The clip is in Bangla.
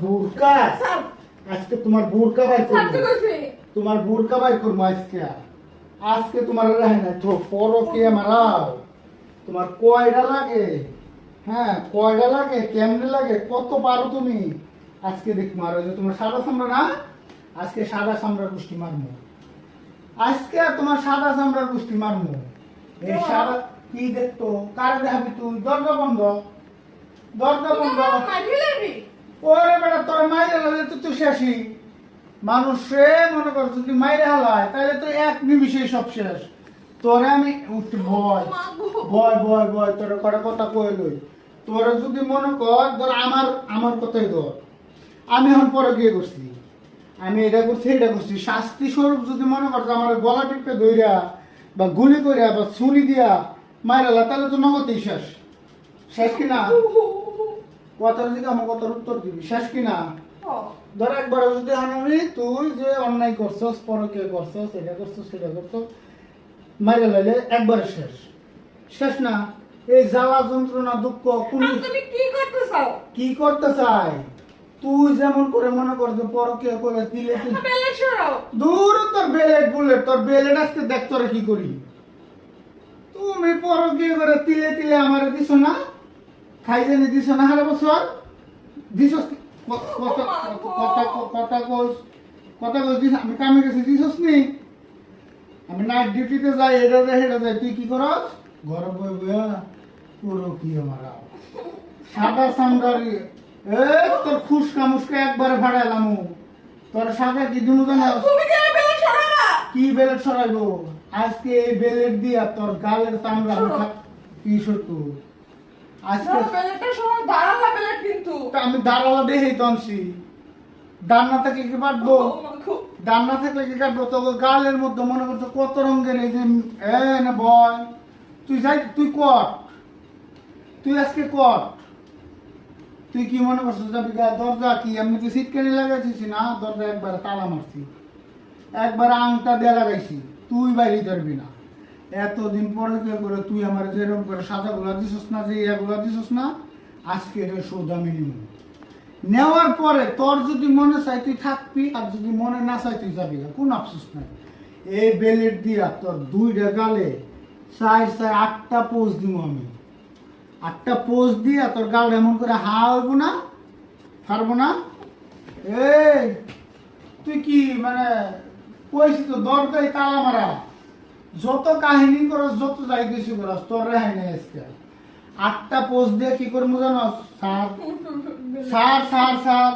বুরকা আজকে তোমার বুরকা বাই করবো, তোমার বুরকা বাই করবো আজকে। আজকে তোমার রাহে না তো পরকে মারাও। তোমার কয়টা লাগে, হ্যাঁ কয়টা লাগে, কেমনে লাগে, কত পারো তুমি। আজকে দেখ মারো যে তোমার সাদা চামড়া না, আজকে সাদা চামড়ার গোষ্ঠী মারমো। আজকে তোমার সাদা চামড়ার গোষ্ঠী মারমো। এই সাদা কি দেখতো, কার দেখাবি তুই? দরজা বন্ধ, দরজা বন্ধ। ওরে বেটা তোর মাইরে হলে তো তুই শেষই। মানুষে মনে কর যদি মাইরে হালায় তাহলে তো এক নিমিষে সব শেষ। তোরে আমি উঠতে ভয় ভয় ভয় ভয় তোর কটা কথা কয়ে লই। তোরে যদি মনে কর ধর আমার কথাই ধর, আমি এখন পরে গিয়ে করছি, আমি এটা করছি এটা করছি, শাস্তি স্বরূপ যদি মনে করতো আমার গলা টিপে ধইরা বা গুলি কইরা বা ছুরি দিয়া মাইরালা তাহলে তো নগদেই শেষ। শেষ কিনা? কথার দিকে আমার কথার উত্তর দিবি, শেষ কিনা? ধর একবার যদি আমি তুই যে অন্যায় করছস, পরকে করছস, এটা করছস সেটা করছস, মাইরা লাইলে একবার শেষ। শেষ না? এই জ্বালা যন্ত্রণা দুঃখ তুমি কি করতে চাও? কি করতে চাই? তুই যেমন করে মনে কর যে পরকে করে দিলে দূর তোর বেলেট বুলেট, তোর বেলেট আজকে দেখ তোরা কি করি। তুমি পরকে করে তিলে তিলে আমার দিছ না, খাই জানি দিছ না, হারে বছর দিছস কথা কস দিস। আমি কামে গেছি দিছস নি, আমি নাইট ডিউটিতে যাই, এটা যাই হেটা যাই, তুই কি করস? ঘরে বই বইয়া পুরো কি আমার সাদা সামগারি। এ তোর খুশকা মুসকা একবারে ফাড়াইলাম। তোর সাদা কি দিমু জানাস? কি বেলেট সরাইবো আজকে? এই বেলেট দিয়া তোর গালের চামড়া কি সত্তু আজকে আমি দাঁড়ালা দেখেই তনসি। ডান না থাকলে কি পারবো? ডান না থাকলে কি কাটবো? তো গালের মধ্যে মনে করছো কত রঙের এই যে না বয়। তুই যাই, তুই কর, তুই আজকে কর। তুই কি মনে করছো যাবি দরজা কি আমি তো সিটকানি লাগাইছি না? দরজা একবার তালা মারছি, একবার আংটা দিয়ে লাগাইছি, তুই বাইরে ধরবি না। এতদিন পরে কে করে তুই আমার যেরকম করে সাদা গুলা দিছস না, যে এগুলা দিছস না, আজকে এটা সৌদা আমি নিব। নেওয়ার পরে তোর যদি মনে চাই তুই থাকবি, আর যদি মনে না চাই তুই যাবি, কোন আফসোস নাই। এই বেলেট দিয়া তোর দুইটা গালে 8টা পোজ দিব আমি। 8টা পোজ দিয়া তোর গাল এমন করে হা হইব না, পারবো না। এই তুই কি মানে কইছি তো দরকারি তালা মারা, যত কাহিনী করস, যত যাই কিছু করস, তোর রেহাই নেই আজকে। 8টা পোজ দিয়ে কি করবো জানো? সার সার সার সার